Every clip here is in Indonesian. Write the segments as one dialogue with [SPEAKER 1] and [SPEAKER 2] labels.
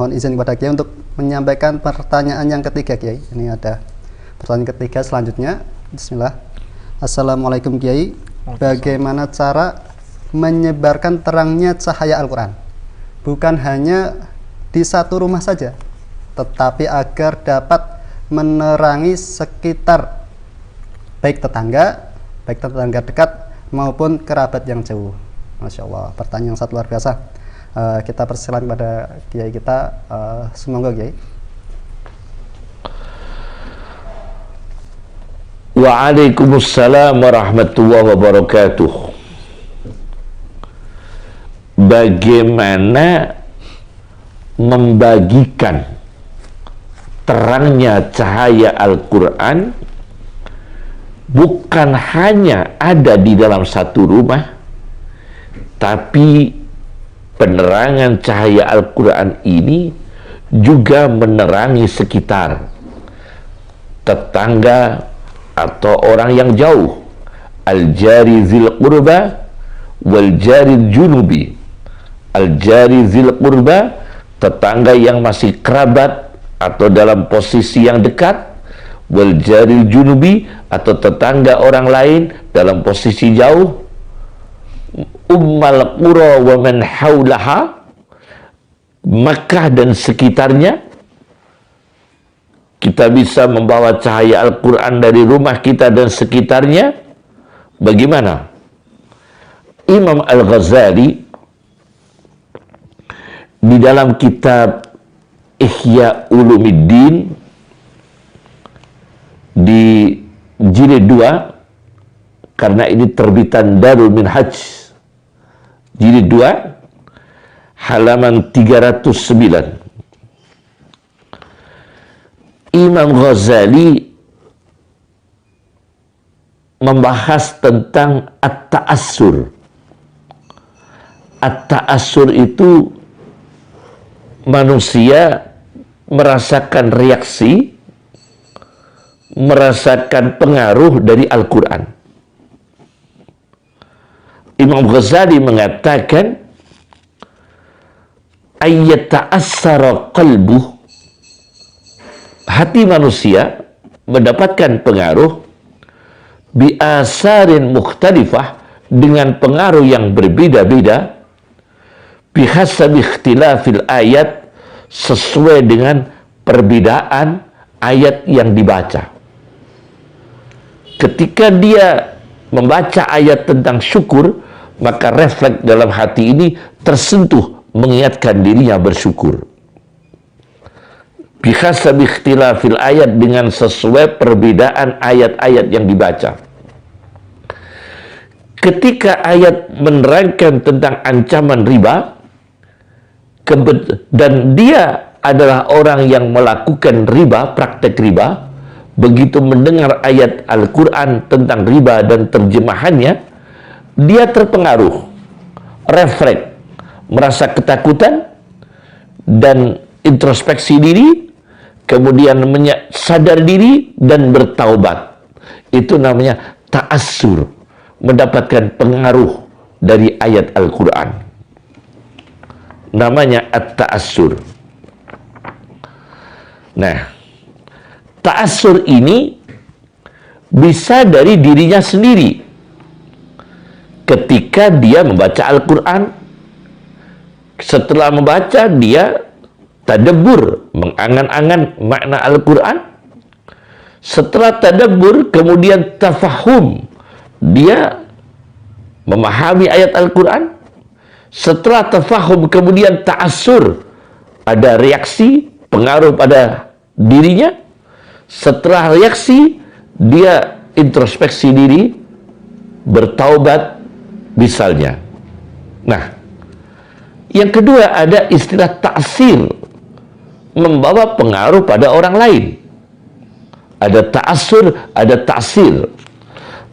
[SPEAKER 1] mohon izin kepada Kiai untuk menyampaikan pertanyaan yang ketiga, Kiai. Ini ada pertanyaan ketiga selanjutnya. Bismillah. Assalamualaikum Kiai. Bagaimana cara menyebarkan terangnya cahaya Al-Quran? Bukan hanya di satu rumah saja, tetapi agar dapat menerangi sekitar, baik tetangga dekat maupun kerabat yang jauh. Masya Allah, pertanyaan yang sangat luar biasa. Kita persilakan kepada Kiai kita, semoga Kiai.
[SPEAKER 2] Waalaikumsalam warahmatullahi wabarakatuh. Bagaimana membagikan terangnya cahaya Al-Quran bukan hanya ada di dalam satu rumah, tapi penerangan cahaya Al-Quran ini juga menerangi sekitar, tetangga atau orang yang jauh. Al-jari zil qurba wal jari junubi. Al-jari zil qurba, tetangga yang masih kerabat atau dalam posisi yang dekat. Wal jari junubi, atau tetangga orang lain dalam posisi jauh. Ummal qura wa man haulaha, Makkah dan sekitarnya. Kita bisa membawa cahaya Al-Quran dari rumah kita dan sekitarnya. Bagaimana? Imam Al-Ghazali di dalam kitab Ihya Ulumuddin di jilid 2, karena ini terbitan Darul Minhaj, jilid 2 halaman 309, Imam Ghazali membahas tentang at-ta'assur. At-ta'assur itu manusia merasakan reaksi, merasakan pengaruh dari Al-Quran. Imam Ghazali mengatakan ayat ta'assara qalbuh, hati manusia mendapatkan pengaruh biasarin mukhtalifah, dengan pengaruh yang berbeda-beda, bihasabi ikhtilafil ayat, sesuai dengan perbedaan ayat yang dibaca. Ketika dia membaca ayat tentang syukur, maka refleks dalam hati ini tersentuh, mengingatkan dirinya bersyukur. Bihasabi ikhtilafil ayat, dengan sesuai perbedaan ayat-ayat yang dibaca. Ketika ayat menerangkan tentang ancaman riba, dan dia adalah orang yang melakukan riba, praktek riba, begitu mendengar ayat Al-Quran tentang riba dan terjemahannya, dia terpengaruh, refleks, merasa ketakutan, dan introspeksi diri, kemudian sadar diri dan bertaubat. Itu namanya ta'assur, mendapatkan pengaruh dari ayat Al-Quran. Namanya at-ta'assur. Nah, ta'assur ini bisa dari dirinya sendiri. Ketika dia membaca Al-Quran, setelah membaca dia tadabbur, mengangan-angan makna Al-Quran. Setelah tadabbur, kemudian tafahum, dia memahami ayat Al-Quran. Setelah tafahum, kemudian ta'assur, ada reaksi, pengaruh pada dirinya. Setelah reaksi, dia introspeksi diri, bertaubat misalnya. Nah, yang kedua ada istilah ta'sir, membawa pengaruh pada orang lain. Ada ta'assur, ada ta'sir.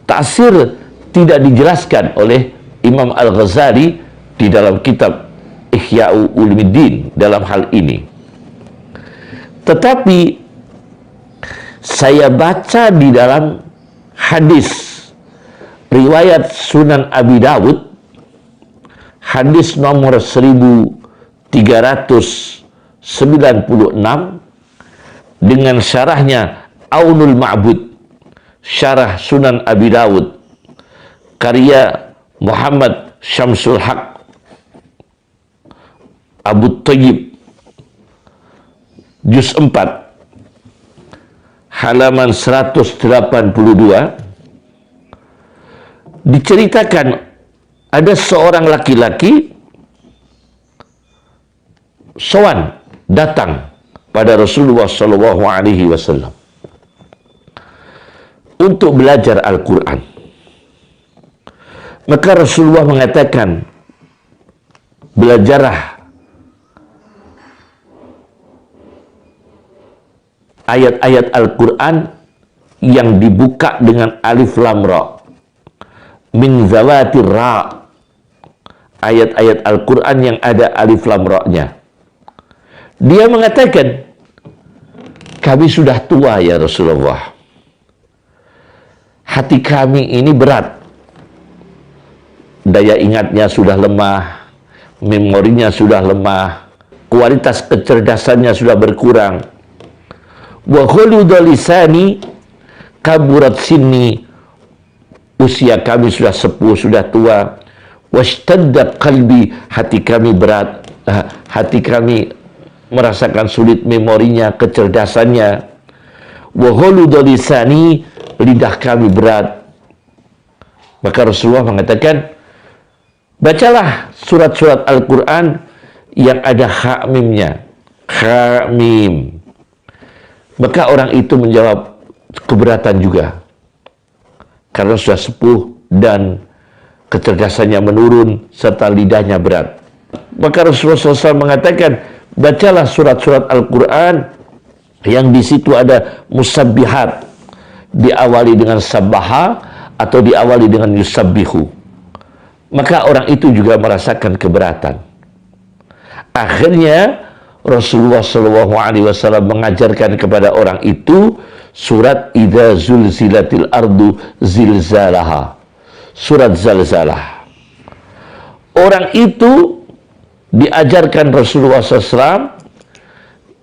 [SPEAKER 2] Ta'sir tidak dijelaskan oleh Imam Al-Ghazali di dalam kitab Ihya Ulumuddin dalam hal ini. Tetapi saya baca di dalam hadis riwayat Sunan Abi Dawud, hadis nomor 1311, dengan syarahnya Aunul Ma'bud, syarah Sunan Abi Dawud, karya Muhammad Syamsul Haq Abu Thayyib, juz 4 halaman 182, diceritakan ada seorang laki-laki sowan datang pada Rasulullah Shallallahu Alaihi Wasallam untuk belajar Al-Quran. Maka Rasulullah mengatakan, belajarlah ayat-ayat Al-Quran yang dibuka dengan alif lam ra, min zawatir ra, ayat-ayat Al-Quran yang ada alif lam ra-nya. Dia mengatakan, kami sudah tua ya Rasulullah, hati kami ini berat, daya ingatnya sudah lemah, memorinya sudah lemah, kualitas kecerdasannya sudah berkurang. Wa khuluda lisani kaburat sinni, usia kami sudah sepuh, sudah tua. Washtadda qalbi, hati kami berat, hati kami merasakan sulit memorinya, kecerdasannya. Wa khuluda lisani, lidah kami berat. Maka Rasulullah mengatakan, bacalah surat-surat Al-Quran yang ada ha-mimnya, ha-mim. Maka orang itu menjawab, keberatan juga, karena sudah sepuh dan kecerdasannya menurun serta lidahnya berat. Maka Rasulullah SAW mengatakan, bacalah surat-surat Al-Quran yang di situ ada musabbihat, diawali dengan sabbaha atau diawali dengan yusabbihu. Maka orang itu juga merasakan keberatan. Akhirnya Rasulullah SAW mengajarkan kepada orang itu surat Idza Zulzilatil Ardu Zilzalaha, surat Zalzalah. Orang itu diajarkan Rasulullah SAW,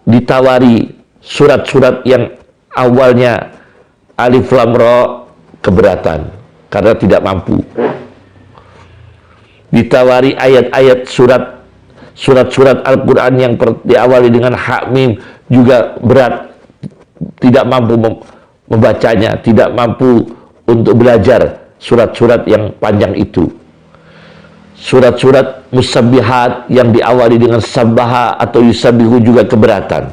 [SPEAKER 2] ditawari surat-surat yang awalnya alif lam ra, keberatan karena tidak mampu. Ditawari ayat-ayat surat-surat Al-Quran yang diawali dengan ha-mim, juga berat, tidak mampu membacanya, tidak mampu untuk belajar surat-surat yang panjang itu. Surat-surat musabbihat yang diawali dengan sabbaha atau yusabbihu juga keberatan.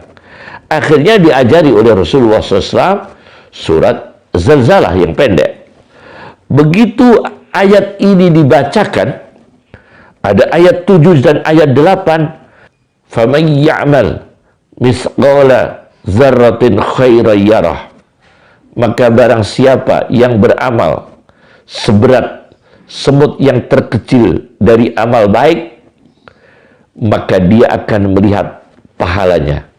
[SPEAKER 2] Akhirnya diajari oleh Rasulullah SAW surat Zalzalah yang pendek. Begitu ayat ini dibacakan, ada ayat 7 dan ayat 8, faman ya'mal misqala dzarratin khairan yarah, maka barang siapa yang beramal seberat semut yang terkecil dari amal baik, maka dia akan melihat pahalanya,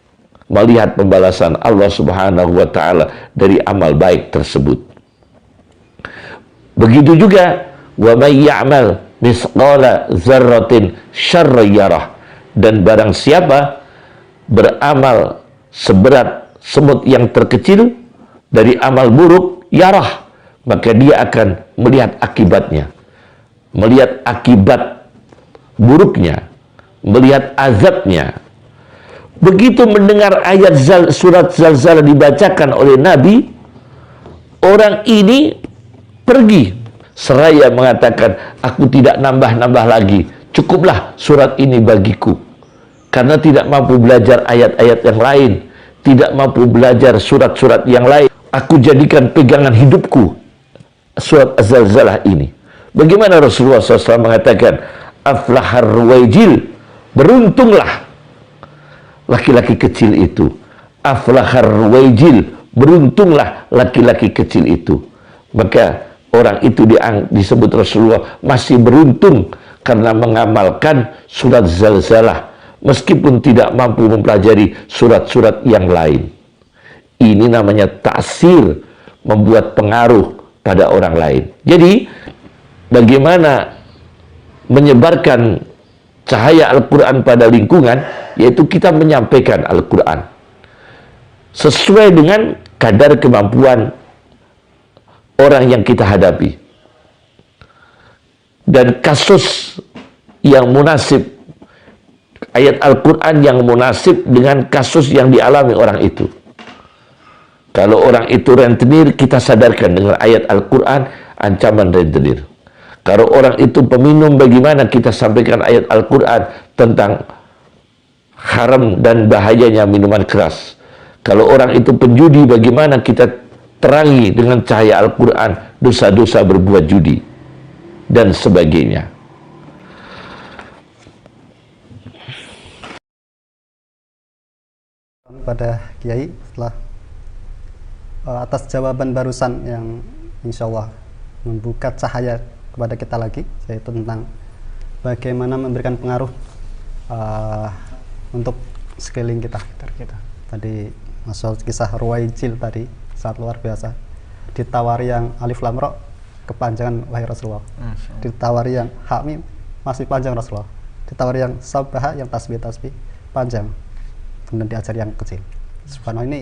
[SPEAKER 2] melihat pembalasan Allah Subhanahu wa ta'ala dari amal baik tersebut. Begitu juga wa may ya'mal misqala dzarratin syarran yarah, dan barang siapa beramal seberat semut yang terkecil dari amal buruk, yarah, maka dia akan melihat akibatnya, melihat akibat buruknya, melihat azabnya. Begitu mendengar ayat surat Zalzalah dibacakan oleh Nabi, orang ini pergi seraya mengatakan, aku tidak nambah-nambah lagi, cukuplah surat ini bagiku, karena tidak mampu belajar ayat-ayat yang lain, tidak mampu belajar surat-surat yang lain. Aku jadikan pegangan hidupku surat Az-Zalzalah ini. Bagaimana Rasulullah SAW mengatakan, aflahar ruwaijil, beruntunglah laki-laki kecil itu. Aflahar ruwaijil, beruntunglah laki-laki kecil itu. Maka orang itu disebut Rasulullah masih beruntung karena mengamalkan surat Zalzalah, meskipun tidak mampu mempelajari surat-surat yang lain. Ini namanya ta'sir, membuat pengaruh pada orang lain. Jadi, bagaimana menyebarkan cahaya Al-Quran pada lingkungan, yaitu kita menyampaikan Al-Quran sesuai dengan kadar kemampuan orang yang kita hadapi, dan kasus yang munasib, ayat Al-Quran yang munasib dengan kasus yang dialami orang itu. Kalau orang itu rentenir, kita sadarkan dengan ayat Al-Quran ancaman rentenir. Kalau orang itu peminum, bagaimana kita sampaikan ayat Al-Quran tentang haram dan bahayanya minuman keras. Kalau orang itu penjudi, bagaimana kita terangi dengan cahaya Al-Quran dosa-dosa berbuat judi dan sebagainya.
[SPEAKER 1] Pada Kiai, setelah atas jawaban barusan yang insya Allah membuka cahaya kepada kita lagi, yaitu tentang bagaimana memberikan pengaruh untuk sekeliling kita. Tadi masalah kisah Ruwaijil tadi sangat luar biasa. Ditawari yang alif lam ra kepanjangan wahai Rasulullah. Ditawari yang ha mim masih panjang Rasulullah. Ditawari yang sabbaha yang tasbih panjang. Kemudian diajar yang kecil. Subhanallah, ini